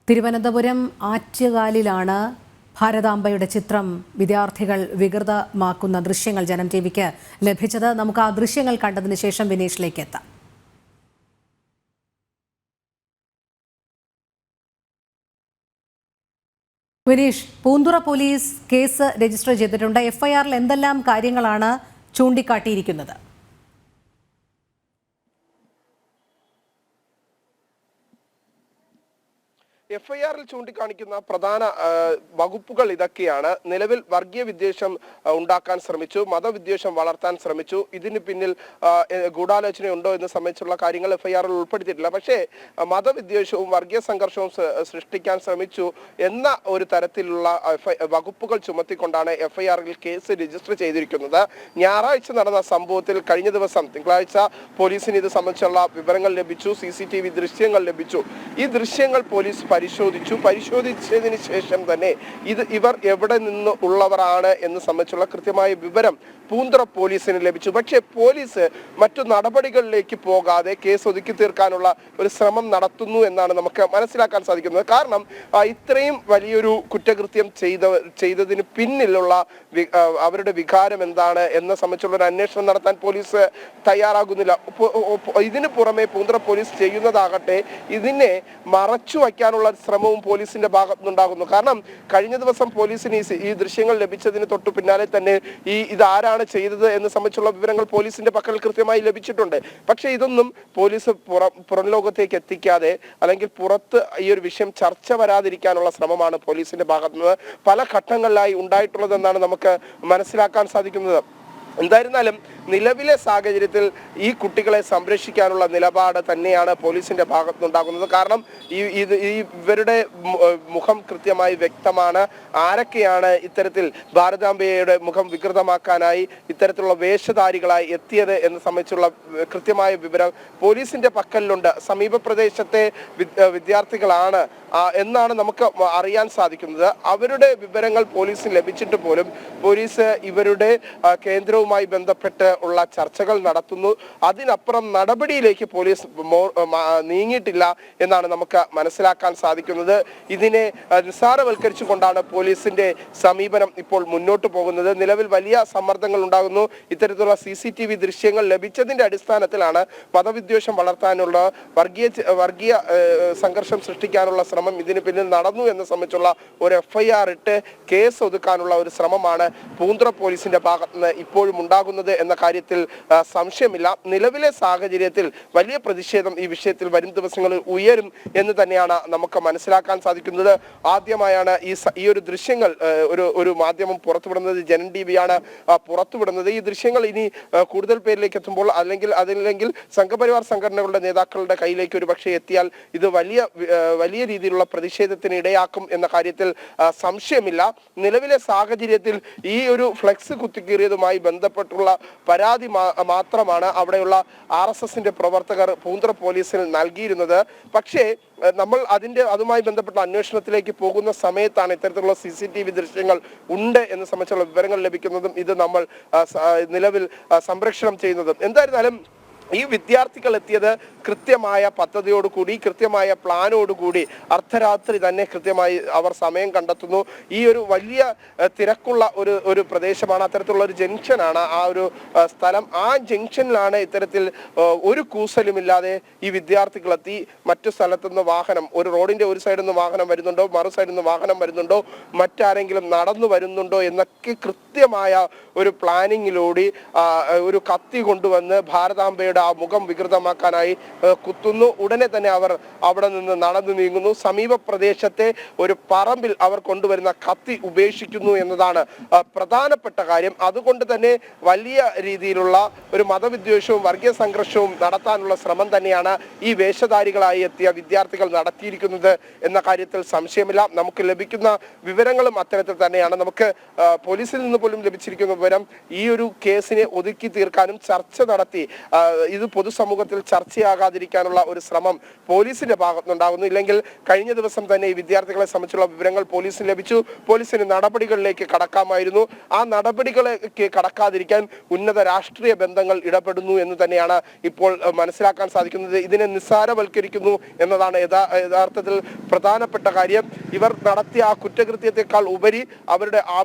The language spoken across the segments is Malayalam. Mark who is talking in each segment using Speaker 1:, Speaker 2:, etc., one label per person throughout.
Speaker 1: തിരുവനന്തപുരം ആറ്റുകാലിലാണ് ഭാരതാംബയുടെ ചിത്രം വിദ്യാർത്ഥികൾ വികൃതമാക്കുന്ന ദൃശ്യങ്ങൾ ജനം ടിവിക്ക് ലഭിച്ചത്. നമുക്ക് ആ ദൃശ്യങ്ങൾ കണ്ടതിന് ശേഷം വിനീഷിലേക്ക് എത്താം. Vineesh, Poonthura police case register ചെയ്തിട്ടുണ്ട്. എഫ്ഐആറിൽ എന്തെല്ലാം കാര്യങ്ങളാണ് ചൂണ്ടിക്കാട്ടിയിരിക്കുന്നത്?
Speaker 2: എഫ്ഐആറിൽ ചൂണ്ടിക്കാണിക്കുന്ന പ്രധാന വകുപ്പുകൾ ഇതൊക്കെയാണ്. നിലവിൽ വർഗീയ വിദ്വേഷം ഉണ്ടാക്കാൻ ശ്രമിച്ചു, മതവിദ്വേഷം വളർത്താൻ ശ്രമിച്ചു. ഇതിന് പിന്നിൽ ഗൂഢാലോചനയുണ്ടോ എന്ന് സംബന്ധിച്ചുള്ള കാര്യങ്ങൾ എഫ്ഐആറിൽ ഉൾപ്പെടുത്തിയിട്ടില്ല. പക്ഷേ മതവിദ്വേഷവും വർഗീയ സംഘർഷവും സൃഷ്ടിക്കാൻ ശ്രമിച്ചു എന്ന ഒരു തരത്തിലുള്ള വകുപ്പുകൾ ചുമത്തിക്കൊണ്ടാണ് എഫ്ഐആറിൽ കേസ് രജിസ്റ്റർ ചെയ്തിരിക്കുന്നത്. ഞായറാഴ്ച നടന്ന സംഭവത്തിൽ കഴിഞ്ഞ ദിവസം തിങ്കളാഴ്ച പോലീസിന് ഇത് സംബന്ധിച്ചുള്ള വിവരങ്ങൾ ലഭിച്ചു, CCTV ദൃശ്യങ്ങൾ ലഭിച്ചു. ഈ ദൃശ്യങ്ങൾ പോലീസ് പരിശോധിച്ചതിന് ശേഷം തന്നെ ഇവർ എവിടെ നിന്ന് ഉള്ളവരാണ് എന്ന് സംബന്ധിച്ചുള്ള കൃത്യമായ വിവരം പൂന്തുറ പോലീസിന് ലഭിച്ചു. പക്ഷേ പോലീസ് മറ്റു നടപടികളിലേക്ക് പോകാതെ കേസ് ഒതുക്കി തീർക്കാനുള്ള ഒരു ശ്രമം നടത്തുന്നു എന്നാണ് നമുക്ക് മനസ്സിലാക്കാൻ സാധിക്കുന്നത്. കാരണം ഇത്രയും വലിയൊരു കുറ്റകൃത്യം ചെയ്തതിന് പിന്നിലുള്ള അവരുടെ വികാരം എന്താണ് എന്ന സംബന്ധിച്ചുള്ള ഒരു അന്വേഷണം നടത്താൻ പോലീസ് തയ്യാറാകുന്നില്ല. ഇതിനു പുറമെ പൂന്തുറ പോലീസ് ചെയ്യുന്നതാകട്ടെ ഇതിനെ മറച്ചു വയ്ക്കാനുള്ള ശ്രമവും പോലീസിന്റെ ഭാഗത്തുനിന്നുണ്ടാകുന്നു. കാരണം കഴിഞ്ഞ ദിവസം പോലീസിന് ഈ ദൃശ്യങ്ങൾ ലഭിച്ചതിന് തൊട്ടു പിന്നാലെ തന്നെ ഇതാരാണ് ചെയ്തത് എന്ന് സംബന്ധിച്ചുള്ള വിവരങ്ങൾ പോലീസിന്റെ പക്കൽ കൃത്യമായി ലഭിച്ചിട്ടുണ്ട്. പക്ഷെ ഇതൊന്നും പോലീസ് പുറം ലോകത്തേക്ക് എത്തിക്കാതെ അല്ലെങ്കിൽ പുറത്ത് ഈ ഒരു വിഷയം ചർച്ച വരാതിരിക്കാനുള്ള ശ്രമമാണ് പോലീസിന്റെ ഭാഗത്തുനിന്ന് പല ഘട്ടങ്ങളിലായി ഉണ്ടായിട്ടുള്ളതെന്നാണ് നമുക്ക് മനസ്സിലാക്കാൻ സാധിക്കുന്നത്. എന്തായിരുന്നാലും നിലവിലെ സാഹചര്യത്തിൽ ഈ കുട്ടികളെ സംരക്ഷിക്കാനുള്ള നിലപാട് തന്നെയാണ് പോലീസിന്റെ ഭാഗത്തുനിന്നുണ്ടാകുന്നത്. കാരണം ഇവരുടെ മുഖം കൃത്യമായി വ്യക്തമാണ്. ആരൊക്കെയാണ് ഇത്തരത്തിൽ ഭാരതാംബയുടെ മുഖം വികൃതമാക്കാനായി ഇത്തരത്തിലുള്ള വേഷധാരികളായി എത്തിയത് എന്ന് സംബന്ധിച്ചുള്ള കൃത്യമായ വിവരം പോലീസിന്റെ പക്കലുണ്ട്. സമീപ പ്രദേശത്തെ വിദ്യാർത്ഥികളാണ് എന്നാണ് നമുക്ക് അറിയാൻ സാധിക്കുന്നത്. അവരുടെ വിവരങ്ങൾ പോലീസിന് ലഭിച്ചിട്ട് പോലും പോലീസ് ഇവരുടെ കേന്ദ്രവുമായി ബന്ധപ്പെട്ട് ഉള്ള ചർച്ചകൾ നടത്തുന്നു. അതിനപ്പുറം നടപടിയിലേക്ക് പോലീസ് നീങ്ങിയിട്ടില്ല എന്നാണ് നമുക്ക് മനസ്സിലാക്കാൻ സാധിക്കുന്നത്. ഇതിനെ നിസ്സാരവൽക്കരിച്ചുകൊണ്ടാണ് പോലീസിന്റെ സമീപനം ഇപ്പോൾ മുന്നോട്ട് പോകുന്നത്. നിലവിൽ വലിയ സമ്മർദ്ദങ്ങൾ ഉണ്ടാകുന്നു. ഇത്തരത്തിലുള്ള CCTV ദൃശ്യങ്ങൾ ലഭിച്ചതിന്റെ അടിസ്ഥാനത്തിലാണ് മതവിദ്വേഷം വളർത്താനുള്ള വർഗീയ സംഘർഷം സൃഷ്ടിക്കാനുള്ള ശ്രമം ഇതിന് പിന്നിൽ നടന്നു എന്ന് സംബന്ധിച്ചുള്ള ഒരു FIR ഇട്ട് കേസ് ഒതുക്കാനുള്ള ഒരു ശ്രമമാണ് പൂന്തുറ പോലീസിന്റെ ഭാഗത്തുനിന്ന് ഇപ്പോഴും ഉണ്ടാകുന്നത് എന്ന കാര്യത്തിൽ സംശയമില്ല. നിലവിലെ സാഹചര്യത്തിൽ വലിയ പ്രതിഷേധം ഈ വിഷയത്തിൽ വരും ദിവസങ്ങളിൽ ഉയരും എന്ന് തന്നെയാണ് നമുക്ക് മനസ്സിലാക്കാൻ സാധിക്കുന്നത്. ആദ്യമായാണ് ഈ ഒരു ദൃശ്യങ്ങൾ ഒരു മാധ്യമം പുറത്തുവിടുന്നത്. ജനം ടിവിയാണ് പുറത്തുവിടുന്നത്. ഈ ദൃശ്യങ്ങൾ ഇനി കൂടുതൽ പേരിലേക്ക് എത്തുമ്പോൾ അല്ലെങ്കിൽ സംഘപരിവാർ സംഘടനകളുടെ നേതാക്കളുടെ കയ്യിലേക്ക് ഒരു പക്ഷേ എത്തിയാൽ ഇത് വലിയ രീതിയിലുള്ള പ്രതിഷേധത്തിന് ഇടയാക്കും എന്ന കാര്യത്തിൽ സംശയമില്ല. നിലവിലെ സാഹചര്യത്തിൽ ഈ ഒരു ഫ്ലെക്സ് കുത്തിക്കീറിയതുമായി ബന്ധപ്പെട്ടുള്ള പരാതി മാത്രമാണ് അവിടെയുള്ള RSSന്റെ പ്രവർത്തകർ പൂന്തുറ പോലീസിന് നൽകിയിരുന്നത്. പക്ഷേ നമ്മൾ അതുമായി ബന്ധപ്പെട്ട അന്വേഷണത്തിലേക്ക് പോകുന്ന സമയത്താണ് ഇത്തരത്തിലുള്ള CCTV ദൃശ്യങ്ങൾ ഉണ്ട് എന്ന് സംബന്ധിച്ചുള്ള വിവരങ്ങൾ ലഭിക്കുന്നതും ഇത് നമ്മൾ നിലവിൽ സംരക്ഷണം ചെയ്യുന്നതും. എന്തായിരുന്നാലും ഈ വിദ്യാർത്ഥികൾ എത്തിയത് കൃത്യമായ പദ്ധതിയോടുകൂടി കൃത്യമായ പ്ലാനോടുകൂടി അർദ്ധരാത്രി തന്നെ കൃത്യമായി അവർ സമയം കണ്ടെത്തുന്നു. ഈ ഒരു വലിയ തിരക്കുള്ള ഒരു പ്രദേശമാണ്, അത്തരത്തിലുള്ള ഒരു ജംഗ്ഷനാണ് ആ ഒരു സ്ഥലം. ആ ജംഗ്ഷനിലാണ് ഇത്തരത്തിൽ ഒരു കൂസലുമില്ലാതെ ഈ വിദ്യാർത്ഥികളെത്തി മറ്റു സ്ഥലത്തുനിന്ന് വാഹനം, ഒരു റോഡിന്റെ ഒരു സൈഡിൽ നിന്ന് വാഹനം വരുന്നുണ്ടോ, മറു സൈഡിൽ നിന്ന് വാഹനം വരുന്നുണ്ടോ, മറ്റാരെങ്കിലും നടന്നു വരുന്നുണ്ടോ എന്നൊക്കെ കൃത്യമായ ഒരു പ്ലാനിങ്ങിലൂടെ ഒരു കത്തി കൊണ്ടുവന്ന് ഭാരതാംബയുടെ ആ മുഖം വികൃതമാക്കാനായി കുത്തുന്നു. ഉടനെ തന്നെ അവർ അവിടെ നിന്ന് നടന്നു നീങ്ങുന്നു. സമീപ പ്രദേശത്തെ ഒരു പറമ്പിൽ അവർ കൊണ്ടുവരുന്ന കത്തി ഉപേക്ഷിക്കുന്നു എന്നതാണ് പ്രധാനപ്പെട്ട കാര്യം. അതുകൊണ്ട് തന്നെ വലിയ രീതിയിലുള്ള ഒരു മതവിദ്വേഷവും വർഗീയ സംഘർഷവും നടത്താനുള്ള ശ്രമം തന്നെയാണ് ഈ വേഷധാരികളായി എത്തിയ വിദ്യാർത്ഥികൾ നടത്തിയിരിക്കുന്നത് എന്ന കാര്യത്തിൽ സംശയമില്ല. നമുക്ക് ലഭിക്കുന്ന വിവരങ്ങളും അത്തരത്തിൽ തന്നെയാണ്. നമുക്ക് പോലീസിൽ നിന്ന് പോലും ലഭിച്ചിരിക്കുന്ന വിവരം ഈ ഒരു കേസിനെ ഒതുക്കി തീർക്കാനും ചർച്ച നടത്തി ഇത് പൊതുസമൂഹത്തിൽ ചർച്ചയാകാതിരിക്കാനുള്ള ഒരു ശ്രമം പോലീസിന്റെ ഭാഗത്തുനിന്നുണ്ടാകുന്നു. ഇല്ലെങ്കിൽ കഴിഞ്ഞ ദിവസം തന്നെ ഈ വിദ്യാർത്ഥികളെ സംബന്ധിച്ചുള്ള വിവരങ്ങൾ പോലീസിന് ലഭിച്ചു. പോലീസിന് നടപടികളിലേക്ക് കടക്കാമായിരുന്നു. ആ നടപടികളിലേക്ക് കടക്കാതിരിക്കാൻ ഉന്നത രാഷ്ട്രീയ ബന്ധങ്ങൾ ഇടപെടുന്നു എന്ന് തന്നെയാണ് ഇപ്പോൾ മനസ്സിലാക്കാൻ സാധിക്കുന്നത്. ഇതിനെ നിസ്സാരവൽക്കരിക്കുന്നു എന്നതാണ് യഥാർത്ഥത്തിൽ പ്രധാനപ്പെട്ട കാര്യം. ഇവർ നടത്തിയ ആ കുറ്റകൃത്യത്തെക്കാൾ ഉപരി അവരുടെ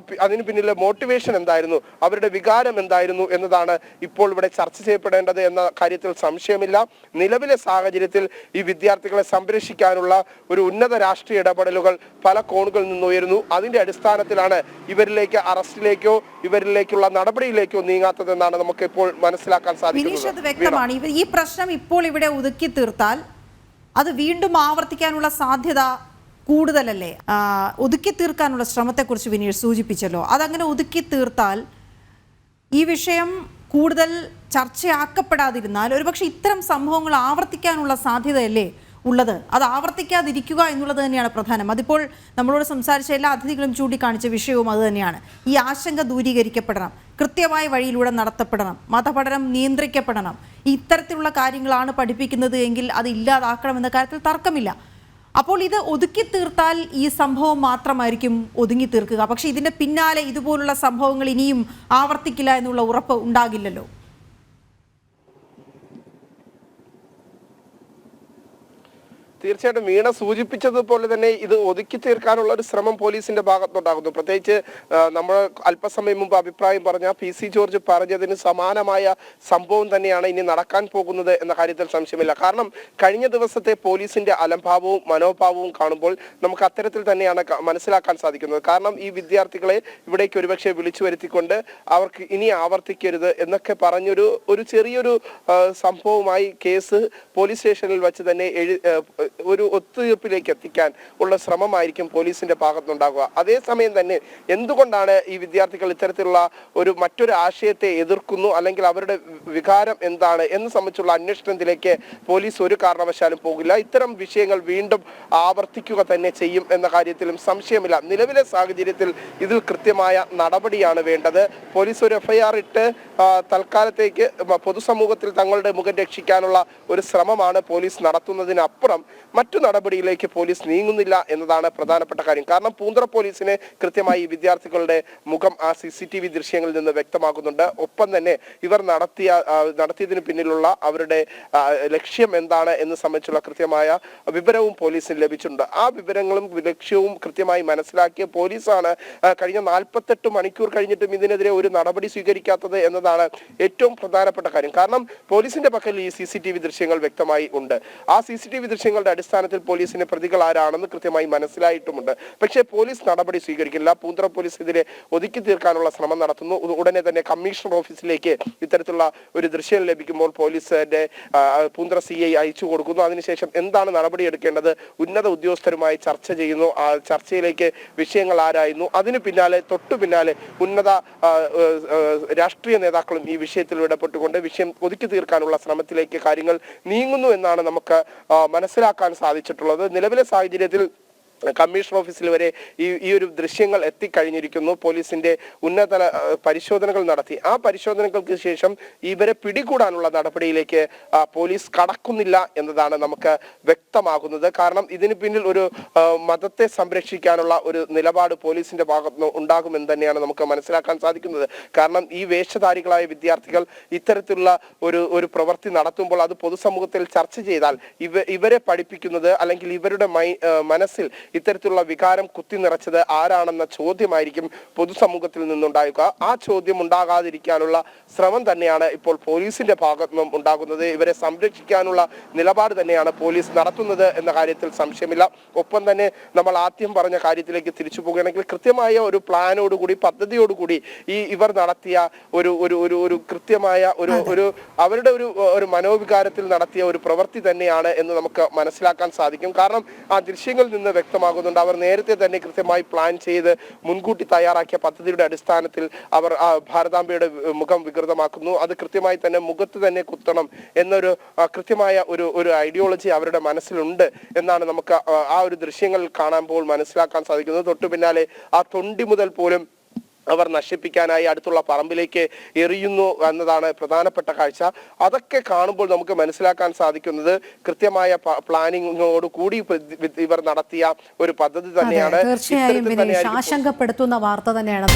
Speaker 2: അതിന് പിന്നിലെ മോട്ടിവേഷൻ എന്തായിരുന്നു, അവരുടെ വികാരം എന്തായിരുന്നു എന്നതാണ് ഇപ്പോൾ ഇവിടെ ചർച്ച ചെയ്യപ്പെടേണ്ടത് എന്ന കാര്യത്തിൽ സംശയമില്ല. നിലവിലെ സാഹചര്യത്തിൽ ഈ വിദ്യാർത്ഥികളെ സംരക്ഷിക്കാനുള്ള ഒരു ഉന്നത രാഷ്ട്രീയ ഇടപെടലുകൾ പല കോണുകളിൽ നിന്ന് ഉയരുന്നു. അതിന്റെ അടിസ്ഥാനത്തിലാണ് ഇവരിലേക്ക് അറസ്റ്റിലേക്കോ ഇവരിലേക്കുള്ള നടപടിയിലേക്കോ നീങ്ങാത്തതെന്നാണ് നമുക്ക് ഇപ്പോൾ മനസ്സിലാക്കാൻ സാധിക്കുന്നത്.
Speaker 3: വ്യക്തമാണ് ഈ പ്രശ്നം ഇപ്പോൾ ഇവിടെ ഒതുക്കി തീർത്താൽ അത് വീണ്ടും ആവർത്തിക്കാനുള്ള സാധ്യത കൂടുതലല്ലേ? ഒതുക്കി തീർക്കാനുള്ള ശ്രമത്തെക്കുറിച്ച് വിനീഷ് സൂചിപ്പിച്ചല്ലോ. അതങ്ങനെ ഒതുക്കി തീർത്താൽ ഈ വിഷയം കൂടുതൽ ചർച്ചയാക്കപ്പെടാതിരുന്നാൽ ഒരുപക്ഷെ ഇത്തരം സംഭവങ്ങൾ ആവർത്തിക്കാനുള്ള സാധ്യതയല്ലേ ഉള്ളത്? അത് ആവർത്തിക്കാതിരിക്കുക എന്നുള്ളത് തന്നെയാണ് പ്രധാനം. അതിപ്പോൾ നമ്മളോട് സംസാരിച്ച എല്ലാ അതിഥികളും ചൂണ്ടിക്കാണിച്ച വിഷയവും അത് തന്നെയാണ്. ഈ ആശങ്ക ദൂരീകരിക്കപ്പെടണം, കൃത്യമായ വഴിയിലൂടെ നടത്തപ്പെടണം, മതപഠനം നിയന്ത്രിക്കപ്പെടണം. ഇത്തരത്തിലുള്ള കാര്യങ്ങളാണ് പഠിപ്പിക്കുന്നത് എങ്കിൽ അത് ഇല്ലാതാക്കണമെന്ന കാര്യത്തിൽ തർക്കമില്ല. അപ്പോൾ ഇത് ഒതുക്കി തീർത്താൽ ഈ സംഭവം മാത്രമായിരിക്കും ഒതുങ്ങി തീർക്കുക. പക്ഷെ ഇതിന്റെ പിന്നാലെ ഇതുപോലുള്ള സംഭവങ്ങൾ ഇനിയും ആവർത്തിക്കില്ല എന്നുള്ള ഉറപ്പ് ഉണ്ടാകില്ലല്ലോ.
Speaker 2: തീർച്ചയായിട്ടും വീണ സൂചിപ്പിച്ചതുപോലെ തന്നെ ഇത് ഒതുക്കി തീർക്കാനുള്ള ഒരു ശ്രമം പോലീസിന്റെ ഭാഗത്തുണ്ടാകുന്നു. പ്രത്യേകിച്ച് നമ്മൾ അല്പസമയം മുമ്പ് അഭിപ്രായം പറഞ്ഞ PC ജോർജ് പറഞ്ഞതിന് സമാനമായ സംഭവം തന്നെയാണ് ഇനി നടക്കാൻ പോകുന്നത് എന്ന കാര്യത്തിൽ സംശയമില്ല. കാരണം കഴിഞ്ഞ ദിവസത്തെ പോലീസിന്റെ അലംഭാവവും മനോഭാവവും കാണുമ്പോൾ നമുക്ക് അത്തരത്തിൽ തന്നെയാണ് മനസ്സിലാക്കാൻ സാധിക്കുന്നത്. കാരണം ഈ വിദ്യാർത്ഥികളെ ഇവിടേക്ക് ഒരുപക്ഷെ വിളിച്ചു വരുത്തിക്കൊണ്ട് അവർക്ക് ഇനി ആവർത്തിക്കരുത് എന്നൊക്കെ പറഞ്ഞൊരു ചെറിയൊരു സംഭവമായി കേസ് പോലീസ് സ്റ്റേഷനിൽ വെച്ച് തന്നെ ഒരു ഒത്തുതീർപ്പിലേക്ക് എത്തിക്കാൻ ഉള്ള ശ്രമമായിരിക്കും പോലീസിന്റെ ഭാഗത്തുനിന്നുണ്ടാകുക. അതേസമയം തന്നെ എന്തുകൊണ്ടാണ് ഈ വിദ്യാർത്ഥികൾ ഇത്തരത്തിലുള്ള മറ്റൊരു ആശയത്തെ എതിർക്കുന്നു, അല്ലെങ്കിൽ അവരുടെ വികാരം എന്താണ് എന്ന് സംബന്ധിച്ചുള്ള അന്വേഷണത്തിലേക്ക് പോലീസ് ഒരു കാരണവശാലും പോകില്ല. ഇത്തരം വിഷയങ്ങൾ വീണ്ടും ആവർത്തിക്കുക തന്നെ ചെയ്യും എന്ന കാര്യത്തിലും സംശയമില്ല. നിലവിലെ സാഹചര്യത്തിൽ ഇതിൽ കൃത്യമായ നടപടിയാണ് വേണ്ടത്. പോലീസ് ഒരു FIR ഇട്ട് തൽക്കാലത്തേക്ക് പൊതുസമൂഹത്തിൽ തങ്ങളുടെ മുഖം രക്ഷിക്കാനുള്ള ഒരു ശ്രമമാണ് പോലീസ് നടത്തുന്നതിനപ്പുറം മറ്റു നടപടിയിലേക്ക് പോലീസ് നീങ്ങുന്നില്ല എന്നതാണ് പ്രധാനപ്പെട്ട കാര്യം. കാരണം പൂന്തറ പോലീസിന് കൃത്യമായി വിദ്യാർത്ഥികളുടെ മുഖം ആ CCTV ദൃശ്യങ്ങളിൽ നിന്ന് വ്യക്തമാകുന്നുണ്ട്. ഒപ്പം തന്നെ ഇവർ നടത്തിയതിന് പിന്നിലുള്ള അവരുടെ ലക്ഷ്യം എന്താണ് എന്ന് സംബന്ധിച്ചുള്ള കൃത്യമായ വിവരവും പോലീസിന് ലഭിച്ചിട്ടുണ്ട്. ആ വിവരങ്ങളും ലക്ഷ്യവും കൃത്യമായി മനസ്സിലാക്കിയ പോലീസാണ് കഴിഞ്ഞ 48 മണിക്കൂർ കഴിഞ്ഞിട്ടും ഇതിനെതിരെ ഒരു നടപടി സ്വീകരിക്കാത്തത് എന്നതാണ് ഏറ്റവും പ്രധാനപ്പെട്ട കാര്യം. കാരണം പോലീസിന്റെ പക്കൽ ഈ CCTV ദൃശ്യങ്ങൾ വ്യക്തമായി ഉണ്ട്. ആ CCTV ദൃശ്യങ്ങളുടെ അടിസ്ഥാനത്തിൽ പോലീസിന് പ്രതികൾ ആരാണെന്ന് കൃത്യമായി മനസ്സിലായിട്ടുമുണ്ട്. പക്ഷേ പോലീസ് നടപടി സ്വീകരിക്കില്ല. പൂന്തറ പോലീസ് ഇതിനെ ഒതുക്കി തീർക്കാനുള്ള ശ്രമം നടത്തുന്നു. ഉടനെ തന്നെ കമ്മീഷണർ ഓഫീസിലേക്ക് ഇത്തരത്തിലുള്ള ഒരു ദൃശ്യം ലഭിക്കുമ്പോൾ പോലീസിന്റെ പൂന്തറ CI അയച്ചു കൊടുക്കുന്നു. അതിനുശേഷം എന്താണ് നടപടി എടുക്കേണ്ടത് ഉന്നത ഉദ്യോഗസ്ഥരുമായി ചർച്ച ചെയ്യുന്നു. ആ ചർച്ചയിലേക്ക് വിഷയങ്ങൾ ആരായിരുന്നു. അതിന് പിന്നാലെ തൊട്ടു പിന്നാലെ ഉന്നത രാഷ്ട്രീയ നേതാക്കളും ഈ വിഷയത്തിൽ ഇടപെട്ടുകൊണ്ട് വിഷയം ഒതുക്കി തീർക്കാനുള്ള ശ്രമത്തിലേക്ക് കാര്യങ്ങൾ നീങ്ങുന്നു എന്നാണ് നമുക്ക് മനസ്സിലാക്കാൻ സാധിച്ചിട്ടുള്ളത്. നിലവിലെ സാഹചര്യത്തിൽ കമ്മീഷണർ ഓഫീസിൽ വരെ ഈ ഒരു ദൃശ്യങ്ങൾ എത്തിക്കഴിഞ്ഞിരിക്കുന്നു. പോലീസിന്റെ ഉന്നതതല പരിശോധനകൾ നടത്തി. ആ പരിശോധനകൾക്ക് ശേഷം ഇവരെ പിടികൂടാനുള്ള നടപടിയിലേക്ക് പോലീസ് കടക്കുന്നില്ല എന്നതാണ് നമുക്ക് വ്യക്തമാകുന്നത്. കാരണം ഇതിന് പിന്നിൽ ഒരു മതത്തെ സംരക്ഷിക്കാനുള്ള ഒരു നിലപാട് പോലീസിന്റെ ഭാഗത്ത് ഉണ്ടാകുമെന്ന് തന്നെയാണ് നമുക്ക് മനസ്സിലാക്കാൻ സാധിക്കുന്നത്. കാരണം ഈ വേഷധാരികളായ വിദ്യാർത്ഥികൾ ഇത്തരത്തിലുള്ള ഒരു പ്രവൃത്തി നടത്തുമ്പോൾ അത് പൊതുസമൂഹത്തിൽ ചർച്ച ചെയ്താൽ ഇവരെ പഠിപ്പിക്കുന്നത് അല്ലെങ്കിൽ ഇവരുടെ മനസ്സിൽ ഇത്തരത്തിലുള്ള വികാരം കുത്തി നിറച്ചത് ആരാണെന്ന ചോദ്യമായിരിക്കും പൊതുസമൂഹത്തിൽ നിന്നുണ്ടാകുക. ആ ചോദ്യം ഉണ്ടാകാതിരിക്കാനുള്ള ശ്രമം തന്നെയാണ് ഇപ്പോൾ പോലീസിന്റെ ഭാഗത്തു നിന്നും ഉണ്ടാകുന്നത്. ഇവരെ സംരക്ഷിക്കാനുള്ള നിലപാട് തന്നെയാണ് പോലീസ് നടത്തുന്നത് എന്ന കാര്യത്തിൽ സംശയമില്ല. ഒപ്പം തന്നെ നമ്മൾ ആദ്യം പറഞ്ഞ കാര്യത്തിലേക്ക് തിരിച്ചു പോകുകയാണെങ്കിൽ കൃത്യമായ ഒരു പ്ലാനോടുകൂടി പദ്ധതിയോടുകൂടി ഇവർ നടത്തിയ ഒരു കൃത്യമായ അവരുടെ ഒരു മനോവികാരത്തിൽ നടത്തിയ ഒരു പ്രവൃത്തി തന്നെയാണ് എന്ന് നമുക്ക് മനസ്സിലാക്കാൻ സാധിക്കും. കാരണം ആ ദൃശ്യങ്ങളിൽ നിന്ന് വ്യക്തമാകുന്നുണ്ട് അവർ നേരത്തെ തന്നെ കൃത്യമായി പ്ലാൻ ചെയ്ത് മുൻകൂട്ടി തയ്യാറാക്കിയ പദ്ധതിയുടെ അടിസ്ഥാനത്തിൽ അവർ ഭാരതാംബയുടെ മുഖം വികൃതമാക്കുന്നു. അത് കൃത്യമായി തന്നെ മുഖത്ത് തന്നെ കുത്തണം എന്നൊരു കൃത്യമായ ഒരു ഐഡിയോളജി അവരുടെ മനസ്സിലുണ്ട് എന്നാണ് നമുക്ക് ആ ഒരു ദൃശ്യങ്ങൾ കാണുമ്പോൾ മനസ്സിലാക്കാൻ സാധിക്കുന്നത്. തൊട്ടു പിന്നാലെ ആ തൊണ്ടി മുതൽ പോലും അവർ നശിപ്പിക്കാനായി അടുത്തുള്ള പറമ്പിലേക്ക് എറിയുന്നു എന്നതാണ് പ്രധാനപ്പെട്ട കാഴ്ച. അതൊക്കെ കാണുമ്പോൾ നമുക്ക് മനസ്സിലാക്കാൻ സാധിക്കുന്നത് കൃത്യമായ പ്ലാനിങ്ങോട് കൂടി ഇവർ നടത്തിയ ഒരു പദ്ധതി തന്നെയാണ്.
Speaker 1: തീർച്ചയായും ആശങ്കപ്പെടുത്തുന്ന വാർത്ത തന്നെയാണ്.